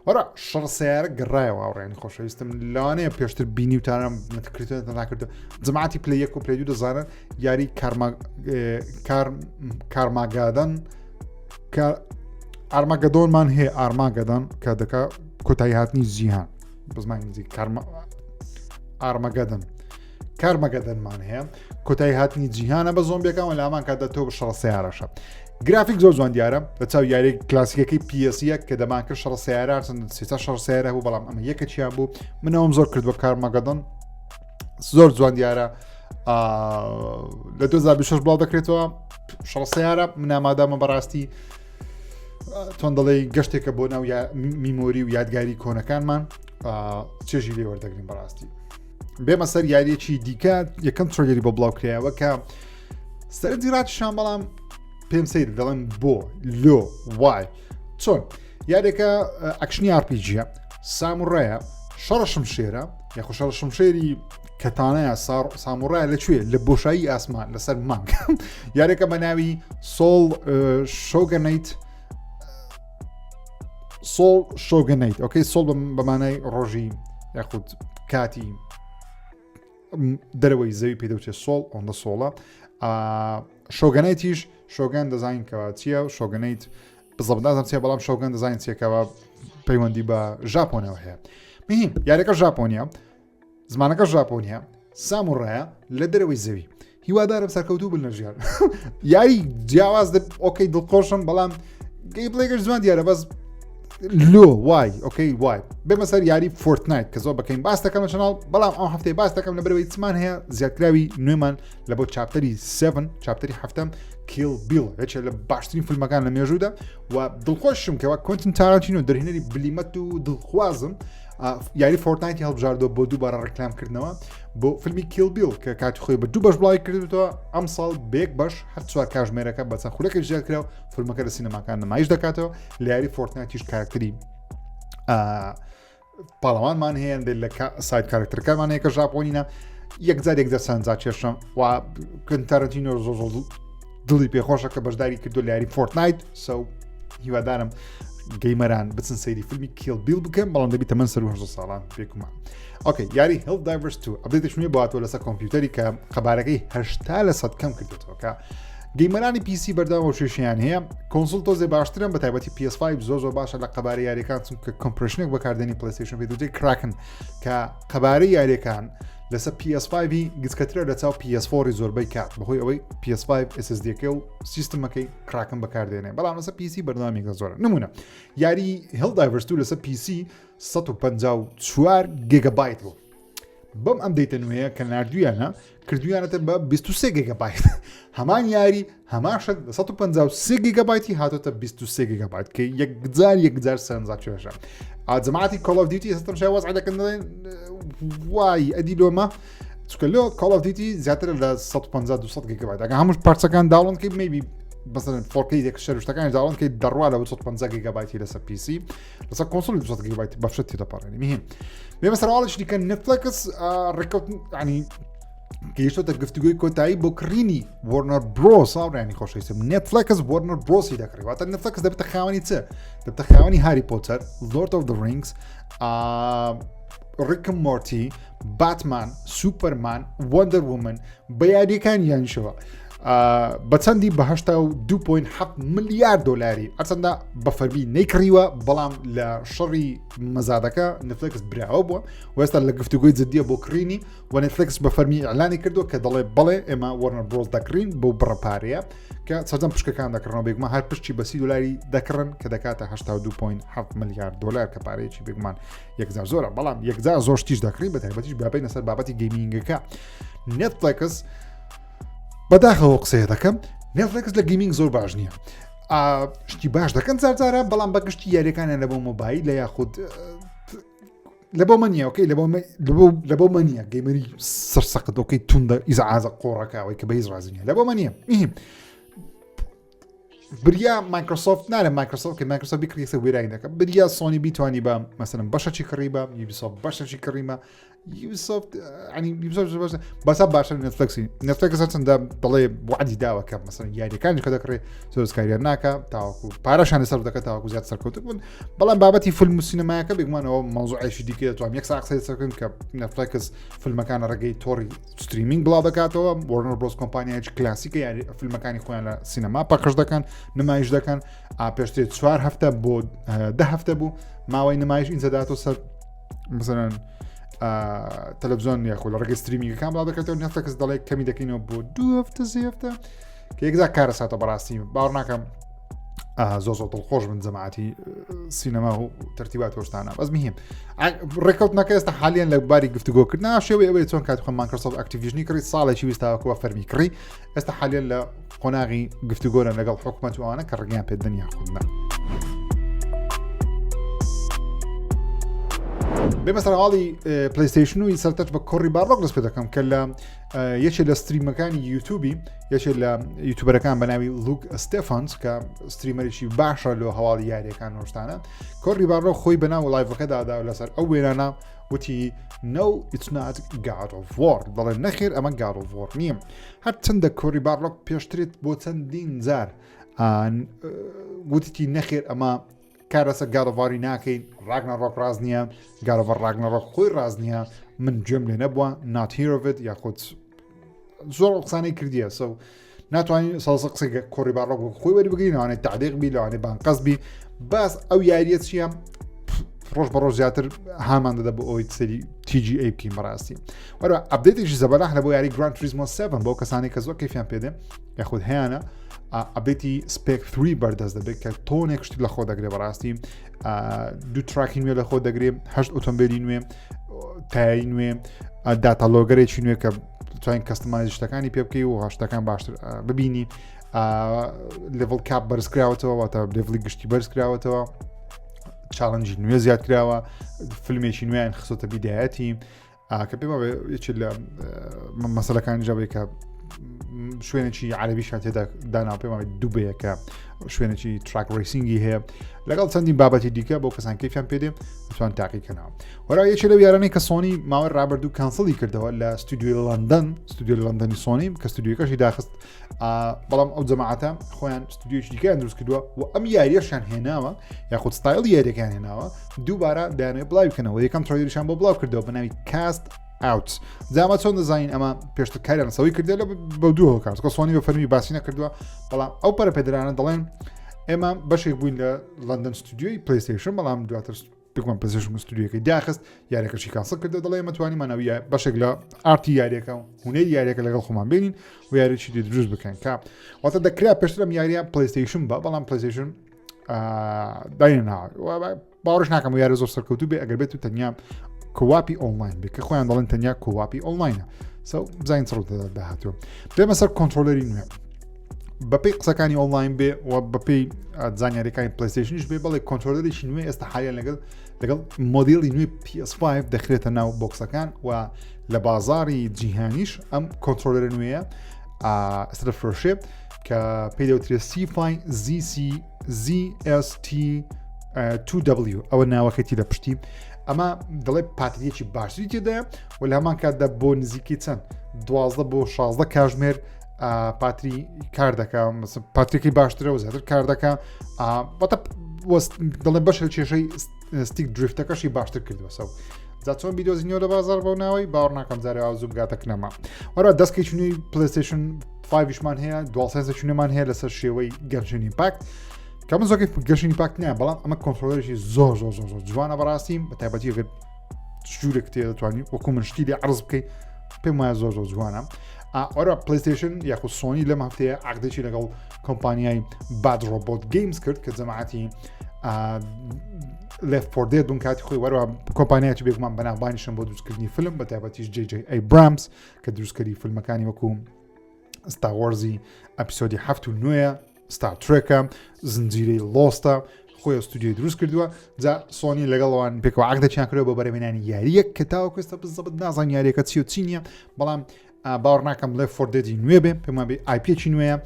وەرە شەڕ سیارە گەڕایەوە ئاوڕێنی خۆشەویستم لەوانەیە پێشتر بینی وتانم نەکردێت ناکردو جەماعەتی پلە 1 و پلە 2 دەزانن یاری کارماگادن ئارماگەدۆنمان هەیە ئارماگەدان کە دەکا کۆتایی هاتنی جیهان بزمانیزی کارمەگەدەنمان هەیە کۆتایی هاتنی جیهانە بە زۆمبیەکان لامان کاتە تۆ بە شەڕ سیارەشە گرافیک زۆر جوان دیارە لە چاو یاری کلاسیکەکەی PS1 کە دەمانکرد شەڕ سیارە چەند شەڕ سیارە بوو بەڵام ئەمە یەکەچیان بوو منەوەم زۆر کردووە کارمەگەدەن زۆر جوان دیارە لە 2026 بڵاو دەکرێتەوە شەڕ سیارە من ئامادەمە بەڕاستی تۆن دەڵێ گەشتێکە بۆ ناو میمۆری و یادگاری کۆنەکانمان چێژی لێ وەردەگرین بەڕاستی بێمە سەر یاریەکی دیکە یەکەم ترۆلەری بۆ بڵاوکرایەوە کە سەرنجی ڕاتشان بەڵام پێم سەیر دەڵێن بۆ لۆ وای چۆن یارێکە ئەکشنی ئارپیجیە ساموڕایە شەڕە شمشێرە یاخۆ شەڕە شمشێری کەتانەیە ساموڕایە لەکوێ لە بۆشایی ئاسمان لەسەر مانگ یارێکە بە ناوی سۆڵ شۆگەنیت ئۆکەی سۆڵ بەمانای ڕۆژی یاخود کاتی دەرەوەی زەوی پێدەوتێت سۆڵ ئەوەندە سۆڵە شۆگەنیتیش شۆگەن دەزانین کەەوە چییە شۆگەنیت بزەبدازم چێ بەڵام شۆگەن دەزانین چێکەوە پەیوەندی بە ژاپۆنەوە هەیە مهم یارەکە ژاپۆنیا زمانەکە ژاپۆنیا ساموڕایە لە دەرەوەی زەوی هیوادارم سەرکەوتوو بن لە ژیان یاری جیاواز ئۆکەی دڵخۆشم بەڵام گەیمپڵێیەکەش جوان دیارە بەس لۆ وای ئۆکەی وای بێمە سەر یاری فۆرتنایت کە زۆر بەکەین باس دەکەم لە چەناڵ بەڵام ئەم هەفتەی باس دەکەم لە بەرەوەی چمان هەیە زیادکراوی نوێمان لە بۆ چاپتەری 7 چاپتەری هەفتەم کیل بیل هەچێ لە باشترین فیلمەکان لە مێژوودا و دڵخۆشم کەەوە کۆنتن تارانتینۆ دەرهێنەری بلیمەت و دڵخوازم یاری فۆرتنایتی هەڵبژاردۆ بۆ دووبارە ڕێکلامکردنەوە بۆ فیلمی کیل بیل کە کاتی خۆی بە 2 بەش بڵاوی کردوەوە ئەم ساڵ بێک بەش هەر چوار کاژمێرەکە بەچەند خولەکە زیاد کراوە فیلمەکە لە سینەماکان نمایش دەکاتەوە لە یاری فۆرتنایتیش کارکتری پاڵەوانمان هەیە لە سایت کارکتەرەکانمان هەیە کە ژاپۆنینە یەکجار سەنجا کێشم و کنتەرەنتینۆ زۆر دڵی پێخۆشە کە بەشداری کردو لە یاری فۆرتنایت سو هیوادارم گەیمەران بچن سەیری فیلمی کیل بیل بکەن بەڵام دەبیتە من سەر 8 ساڵان پێکمان ئۆکەی یاری هێلدایڤەرس 2 ئەپدێتێشنێ بۆهاتوە لەسەر کۆمپیوتەری کە خەبارەکەی 80% کەم کردوێتەوە کە گەیمەرانی پیسی بەردەوام شێشیان هەیە کۆنسڵ تۆزێ باشترن بە تایبەتی PS5 زۆر باشە لە قەبارە یاریەکان چونکە کۆمپرشنێک بەکاردێنی پلەیستەیشن پێدوتەی کراکن کە قەبارەی یاریەکان لەسەر PS5 گچکەترە لە چاو PS4 زۆربەی کات بەهۆی ئەوەی PS5 SSDەکە و سیستمەکەی کراکن بەکاردێنێ بەڵام لەسەر PC بەردەوامێکە زۆرە نمونە یاری هێلدایڤەرس 2 لەسەر PC 154 گیگابایت بوو بەم ئەم دەیتە نوێیە کە نردویانە کردویانەتە بە 23 گیگابایت هەمان یاری هەماشە 153 گیگابایتی هاتۆتە 23 گیگابایت کە یەکجار سەرنجا کێشە جەماعەتی کۆڵ ئۆف دیوتی هەستم شای وەزع دەکەن وای ئەدی لۆمە چونکە لۆ کۆڵ ئۆف دیوتی زیاتر لە 150 گیگابایت ئەگە هەمووش پارچەکان داوڵند کە مەیبی مثلا 4K شەروشتەکانی داوڵند کە دەڕوا لە 150 گیگابایتی لەسەر PC لەسەر کۆنسۆڵی 200 گیگابایتی بەفشت تێدەپەڕێنی میهیم بێمە سەرواڵش دیکە نتفلەکس ڕێکەوتن ینی گەیشتۆتە گفتوگوی کۆتایی بۆ کڕینی وۆرنەر برۆس ئاڕیانی خۆشەویستم نتفلەکس وۆرنەر برۆسی دەکڕی واتە نتفلەکس دەبێتە خاوەنی چ دەبێتە خاوەنی هاری پۆتەر لۆرد ئۆف دە ڕینگز ڕیک ئەند مۆرتی باتمان سوپەرمان وەندەر وومن بە یاریەکانیانشەوە بە چەندی بە 2.7 ملیار دۆلاری ئەچەندە بە فەرمی نەیکڕیوە بەڵام لە شەڕی مەزادەکە نتفلەکس براوە بووە و ئێستا لە گفتوگوی جددیە بۆ کڕینی و نتفلەکس بە فەرمی ئەعلانی کردو کە دەڵێ بەڵێ ئێمە وەرنەر برۆس دەکڕین بۆ بڕەپارەیە کە سەرجەم پشکەکان دەکڕنەوە بێگومان هەر پشتی بە 30 دلاری دەکڕن کە دەکاتە 82.7 ملیار دلار کە پارەیەکی بێگومان یەکجار زۆرە بەڵام یەکجار زۆر شتیش دەکڕین بە تایبەتیش بابین لەسەر بابەتی گەیمینگەکە نتفلەکس بەداخەوە قسەیە دەکەم نێتفلەکس لە گەیمینگ زۆر باش نییە شتی باش دەکەن جارجارە بەڵام بەگشتی یاریەکانیان لە بۆ مۆبایل لە یاخود لە بۆ منیە ئۆکەی لە بۆ منیە گەیمەری سەرسەقت ئۆکەی توندە ئیزعازە قۆڕەکەوەی کە بە هیچ ڕازی نییە لە بۆ منیە میهیم بریا مایکرۆسۆفت نارە مایکرۆسۆفت کە مایکرۆسۆفت بیکڕیسە وێرای دەکە بریا سۆنی بیتوانی بە مەسەلەن بەشەی کڕی بە یوبیسۆفت بەشەی کڕیمە یوبیسۆفت بەسا باشە نتفلەکس چەندە بڵێ وعدی داوە کە مەسەلەن یاریەکانی کە دەکڕێ زۆر سکاریان ناکە تاوەکو پارەشانی سەر دەکە تاوەکو زیاد سەرکەوتن بوون بەڵام بابەتی فیلم و سینەمایەکە بێگومانەوە مەوزوعیشی دیکە دەتوانین یەک ساعت قسەی سەرکەین کە نتفلەکس فیلمەکانە ڕێگەی تۆڕی ستریمینگ بڵاو دەکاتەوە وەرنەر برۆس کۆمپانیایکی کلاسیکە یاری فیلمەکانی خۆیان لە سینەما پەخش دەکەن نمایش دەکەن پێشتر 4 هەفتە بۆ 10 هەفتە بوو ماوەی نمایش ئینجاداتۆ سەر مثلەن تەلەڤیزۆن یاخۆ لە ڕێگەی ستریمینگەکان بڵاو دەکاتەوە نتفلەکس دەڵێ کەمی دەکەینەوە بۆ 2 هەفتە 3 هەفتە کە یەکجار کارە ساتە بەڕاستی باوەڕ ناکەم زۆر دڵخۆش بن جەماعەتی سینەما و تەرتیبات هۆشتانە بەس میهیم ڕێکەوتنەکە ئێستا حالیان لە باری گفتوگۆکردنا شێوەی ئەوەی چۆن کاتی خۆم مایکرۆسۆفت ئەکتیڤیژنی کڕی ساڵێکی ویستاوەکەوە فەرمی کڕی ئێستا حالیان لە قۆناغی گفتوگۆرە لەگەڵ حکوومەت وانە کە ڕێگەیان پێدەنیا خودنا بێمە سەرحاڵی پلەیستەیشن و سەرتەچ بە کۆڕی باڕۆک دەست پێ دەکەم کە لە یەکێک لە ستریمەکانی یوتیوبی یەکێک لە یوتیوبەرەکان بە ناوی لوک ستێفانس کە ستریمەرێکی باشە لە هەواڵی یاریەکان هۆشتانە کۆڕی باڕۆک خۆی بەناو لایڤەکەدادا لەسەر ئەو وێرانە وتی no it's not God of War دەڵێن نەخێر ئەمە God of War نییە هەر چەندە کۆڕی باڕۆک پێشترێت بۆ چەندین جار وتی نەخێر ئەمە کارەسە گاڵڤاری ناکەین ڕاگنەڕۆک ڕاز نییە گاڵڤەر ڕاگنەڕۆک خۆی ڕاز نییە من گوێم لێ نەبووە not hear of it یاخود زۆر قسانەی کردیە سو ناتوانین سەڵسە قسەی کۆڕی باڕۆک خۆی وەری لەوانێت تعلیق بی لەوانێت بانقەس بی باس ئەو یاریە چیە ڕۆژ بە ڕۆژ زیاتر هامان دەدا بۆ ئەوی سەری TGA بکەین بەڕاستی وەرە ئەپدێتێکی زەبەلاح لە بۆ یاری گراند توریزمۆ 7 بۆ کەسانی کە زۆر کەیفیان پێدێ یاخود هەیەە ئەبێتی سپێک 3 بەردەست دەبێت کە تۆنێک شتی لە خۆ دەگرێت بەڕاستی دوو تراکی نوێ لە خۆ دەگرێت 8 ئۆتۆمبیلی نوێ تایی نوێ داتالۆگەرێکی نوێ کە توانین کەستمایز شتەکانی پێ بکەی و هاشتەکان باشتر ببینی لێڤڵ کاپ بەرزکراوەتەوە واتە لێڤڵی گشتی بەرزکراوەتەوە چاڵنجی نوێ زیاد کراوە فیلمێکی نوێیان خسۆتە بیدایەتی کە پێم یەکێک لە مەسەلەکانی جابێت کە شوێنێکی عەرەبیشان تێدا داناو پێمان دووبەیەکە شوێنێکی تراک ڕیسینگی هەیە لەگەڵ چەندین بابەتی دیکە بۆ کەسان کەیفیان پێدێ بتوان تاقیکەنەوە وەرا یەکێ لەو یارانەی کە سۆنی ماوەی ڕابردوو کانسڵی کردەوە لە ستودیۆی لەندەنی سۆنی کە ستودیۆکەشی داخست بەڵام ئەو جەماعەتە خۆیان ستودیۆیەکی دیکەیان دروست کردووە و ئەم یاریەشان هێناوە یاخود ستایڵ یاریەکان هێناوە دووبارە دایانەوێت بڵاو بکەنەوە یەکەم تڕۆیدریشان بۆ بڵاو کردەوە بە ناوی کاست ئاوت زامە چۆن دەزانین ئەمە پێشتر کاریان سەوی کردێ لە بە دووەوە کات کە سۆنی بە فەرمی باسی نەکردووە بەڵام ئەو پەرە پێدرانە دەڵێن ئێمە بەشێک بووین لە لەندەن ستودیۆی پلەیستەیشن بەڵام دواتر بگوان پلەیستەیشن ستودیۆکەی داخست یاریەکەشی کانسڵ کردە دەڵێ ئێمە توانیمانەوە بەشێک لە ئارتی یاریەکە و هونەری یاریەکە لەگەڵ خۆمان بینین و یاریی دروست بکەن کە واتە دەکرا پێشترم یاریە پلەیستەیشن بە بەڵام پلەیستەیشن داینەوە باوەڕش ناکەم و یارە زۆر سەرکەوتوو بێ ئەگەر بێت و تەنیا کۆواپی ئۆنلاین بێ کە خۆیان دەڵێن تەنیا کۆواپی ئۆنلاینە بزانین چڕ داهاتوە بێمە سەر کۆنتڕۆلەری نوێ بەپی قسەکانی ئۆنلاین بێ و بەپی زانیاریەکانی پلەیستەیشنیش بێ بەڵێ کۆنتڕۆلەرێکی نوێ ئێستا حالیان لەگەڵ مۆدیڵی نوێ PS5 دەخرێتە ناو بۆکسەکان و لە بازاری جیهانیش ئەم کۆنتڕۆلەرە نوێیە ئەستا دەفرۆشێ کە پێی دەوترێت سیفای ZST2W ئەوە ناوەکەتی لە پشتی ئەمە دەڵێ پاتریەکی باشتری تێدایە و لە هەمان کاتدا بۆ نزیکی چەند 12 بۆ 16 کاژمێر پاتری کار دەکەم پاتریەکەی باشترە و زیاتر کار دەکە دەڵێ بەشە کێشەی ستیک دریفتەکەشی باشتر کردووە سەو جا چۆن بیدۆزینەوە لە بازار بۆ ناوەی باوەڕ ناکەم جارێ ئازوو بگاتە نەما وەرە دەستکەی چونی پلەیستەیشن 5شمان هەیە دوڵسەنسە چونەمان هەیە لەسەر شێوەی گەنجنی پاک کە من زۆرێک گەشتنی پاک نییە بەڵام ئەمە کۆنتڕۆلەرێکی زۆر جوانە بەڕاستیم بە تایبەتی ئەگەر ژوورێک تێ دەتوانانی وەکو من شتی لێ عرض بکەیت پێم وایە زۆر جوانە ئەوە پلەیستەیشن یاخود سۆنی لەم هەفتەیە عقدێکی لەگەڵ کۆمپانیای باد ڕۆبۆت گەیمز کرد کە جەماعەتی لێف پۆردێ دوون کاتی خۆی وەرەوە کۆمپانیایکی بێگومان بەناوبانیشن بۆ دروستکردنی فیلم بە تایبەتیش JJ Abrams کە دروستکەری فیلمەکانی وەکو ستار وارزی ئەپیسۆدی 7 و 9 ستار ترێکە زنجیرەی لۆستە خۆی ستودیۆی دروست کردووە جا سۆنی لەگەڵەوان پێکەوە عقدەیان کردەوە بۆ بەرهێنانی یاریەک کە تاوەکەستە بزەبت نازان یاریەکە چی و چی نییە بەڵام باوەڕ ناکەم لێ فۆردێتی نوێ بێ پێمان بێ آیپێکی نوێیە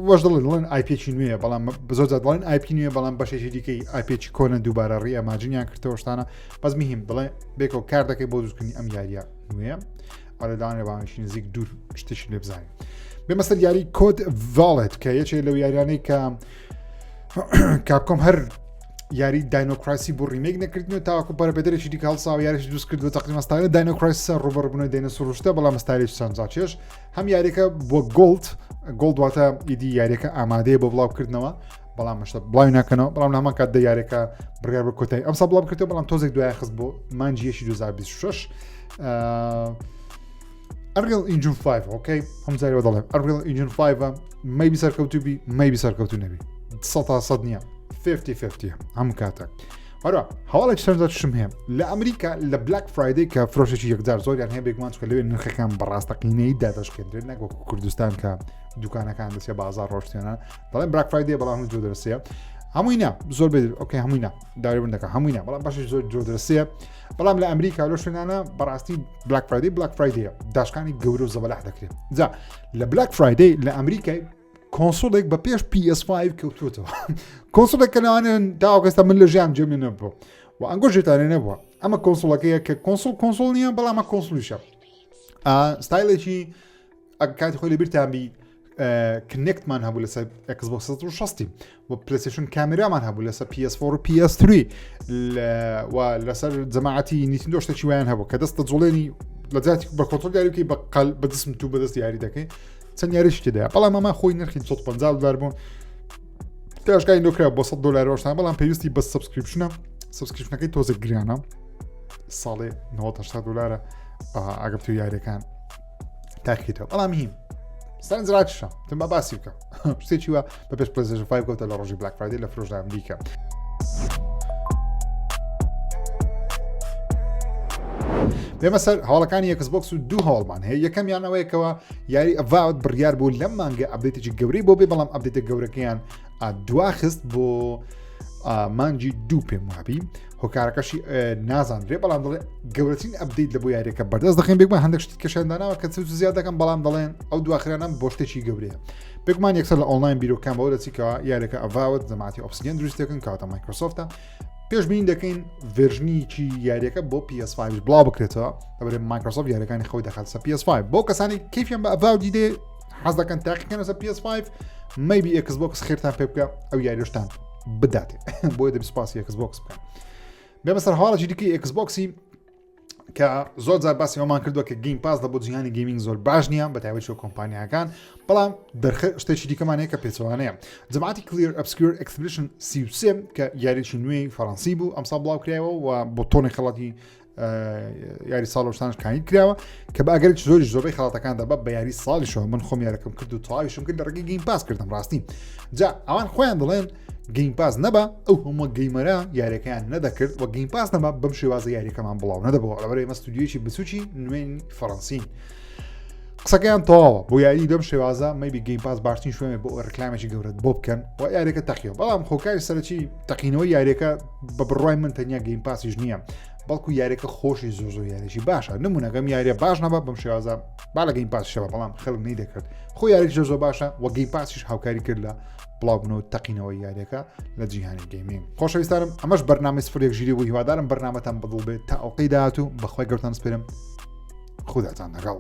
وەش دەڵێن آیپێکی نوێیە بەڵام زۆر دەڵێن آیپی نوێ بەڵام بەشێکی دیکەی آیپێکی کۆنە دووبارە ڕێ ئەماجنیان کردەوە شتانە بەس میهیم بڵێ بێکەوە کار دەکەی بۆ دروستکردنی ئەم یاریە نوێیە ئەرەدان ێوانشی نزیک دوور شتێکی لێ بزانین بێمە سەر یاری کۆد ڤالێت کە یەکێک لەو یاریانەی کە کاپکۆم هەر یاری داینۆکراسی بۆ ڕیمێک نەکردنەوە تاواکو پەرەپێدەرێکی دیکە هەڵساوە یاریش دروست کردووە تەقریباً ستایلە داینۆکراسیسە ڕوبەڕبوونەوەی داینەسۆر شتە بەڵام ستایلێکی سانجاچێش هەم یاریەکە بۆ گۆڵد واتە ئیدی یاریەکە ئامادەیە بۆ بڵاوکردنەوە بەڵام شتە بڵاوی ناکەنەوە بەڵام لە هەمان کاتدا یاریەکە بڕیار بە کۆتایی ئەمسا بڵاو کردەوە بەڵام تۆزێک دوای خست بۆ مانجیەشی 2026 Unreal Engine 5 ئۆکەی هەمزاریەوە دەڵێم Unreal Engine 5 مەیبی سەرکەوتوو بی مەیبی سەرکەوتوو نەبی 100% نییە 50-50 هەموو کاتێک وەرە هەواڵێک سەرنجاتشم هەیە لە ئەمریکا لە بلاک فرایدەی کە فرۆشێکی یەکجار زۆریان هەیە بێگومان چکە لەوێ نرخەکان بەڕاستەقینەی دادەشکێنرێت نەگوەکو کوردستان کە دوکانەکان دەچێ بازار ڕۆشتێنە دەڵێن بلاک فرایدەیە بەڵام جۆ دەرسەیە هەمووی نا زۆر بێت ئۆکەی هەمووی نا داوێبن دەکە هەمووی نا بەڵام باشش زۆر جۆ دەرسەیە بەڵام لە ئەمریکا لە شوێنانە بەڕاستی بلاک فرایدەیە داشکانی گەورە و زەبەلاح دەکرێت جا لە بلاک فرایدەی لە ئەمریکای کۆنسۆڵێک بە پێش PS5 کەوتوتەوە کۆنسۆڵێک کەناوانێن تاوەکەستا من لە ژیان جێمی نەبووە و ئەنگۆژێتانێ نەبووە ئەمە کۆنسۆڵەکەیە کە کۆنسۆڵ نییە بەڵامە کۆنسۆلیشە ستایلێکی کاتی خۆی لە بیرتانبی کنێکتمان هەبوو لەسەر ئێکسبۆکس 360 و پلەیستەیشن کامێرامان هەبوو لەسەر PS4 و PS3 و لەسەر جەماعەتی نیتیندۆ شتێکی وایان هەبوو کە دەستە جوڵێنی لە جاتی بە کۆنتڕۆل یاریکەی بە دەستم تو بەدەست یاری دەکەی چەند یاریش تێدایە بەڵام ئەمە خۆی نرخی $150 بوون تاشکای نۆکرا بۆ $100 ڕۆشتان بەڵام پێویستی بە سبسکریپشنەکەی تۆزێک گریانە ساڵێ $90-80 ئەگەر تو یاریەکان تاکیتەوە بەڵام هیم سەرنجڕاتیشە تم بە باسی بکە شتێکی وە بە پێش پلەیستەیشن 5 کەوتە لە ڕۆژی بلاک فرایدەی لە فرۆشدا ئەمریکا بێمە سەر هەواڵەکانی ئێکسبۆکس و دوو هەواڵمان هەیە یەکەمیانەوەیەکەوە یاری ئەڤاوت بڕیار بوو لەم مانگە ئەپدەیتێکی گەورەی بۆ بێ بەڵام ئەپدەیتە گەورەکەیان دواخست بۆ مانجی 2 پێم وابی هۆکارەکەشی نازانرێ بەڵام دەڵێ گەورەترین ئەپدەیت لە بۆ یاریەکە بەردەست دەخین بێکمان هەندێک شتی کەشانداناوە کە زیاد دەکەم بەڵام دەڵێن ئەو دواخرانە بۆ شتێکی گەورەیە بێکمان یەکسەر لە ئۆنلاین بیرۆکان بەوە دەچیکەوە یاریەکە ئەڤاوت زەماتی ئۆبسیدیان دروستەکەن کاتە مایکرۆسۆفتە پێشبین دەکەین ڤێرژنیی یاریەکە بۆ PS5 بڵاو بکرێتەوە دەبێت مایکرۆسۆفت یاریەکانی خۆی دەخات سە PS5 بۆ کەسانی کەیفیان بە ئەڤاو دیدێ حەز دەکەن تاقیکەنە سە PS5 مەیبی ئێکسبۆکس خێرتان پێ بکە ئەو یاریشتان بداتێ بۆیە دەبسپاسی ئێکسبۆکس بکەن بێمە سەر هاڵەی دیکەی ئێکسبۆکسی کە زۆر جار باسی ئەومان کردووە کە گیم پاس لە بۆ جیهانی گیمینگ زۆر باش نییە بە تایبەتی کۆمپانیاکان بەڵام شتێکی دیکەمانەیە کە پێچەوانەیە جەماعەتی کلیر ئەبسکیور ئەکسپیدیشن 33 کە یاریی نوێی فەڕەنسی بوو ئەمسا بڵاو کرایەوە و بۆ تۆنی خەڵاتی یاری ساڵ شتانش کانی کراوە کە بە ئەگەری زۆری خەڵاتەکان دەبە بە یاری ساڵیشەوە من خۆم یارەکەم کرد و تەواویشم کرد لە ڕێگەی گیم پاس کردم ڕاستی جا ئەوان خۆیان دەڵێن گیم پاس نەبە ئەو هەموو گەیمەرە یاریەکەیان نەدەکرد و گیم پاس نەبە بەم شێوازە یاریەکەمان بڵاو نەدەبەوە لەبەر ئێمە ستودیۆیەکی بچووکی نوێن فەڕەنسین قسەکەیان تەواوە بۆ یاری دەم شێوازە مەیبی گیم پاس باشترین شوێنێ بۆ ڕکلامێکی گەورەت بۆ بکەن و یاریەکە تەقیەوە بەڵام خۆکاری سەرەکی تەقینەوەی یاریەکە بە بڕای من تەنیا گیم پاسیش نییە بەڵکو یاریەکە خۆشی زۆ یاریشی باشە نمونەگەم یاریە باش نەبە بەم شێوازە با لە گەیم پاس شەوە بەڵام خەڵک نەیدەکرد خۆ یاریش زۆ باشە و گەیم پاسیش هاوکاری کرد لە بڵاوبنەوە تەقینەوەی یاریەکە لە جیهانی گەیمینگ خۆشەویستانم ئەمەش بەرنامەی سفرێک ژیری بوو هیوادارم بەرنامەتان بەدڵ بێت تا ئەوقەی داهاتوو بەخوای گەورتان سپێرم خوداتان لەگەڵ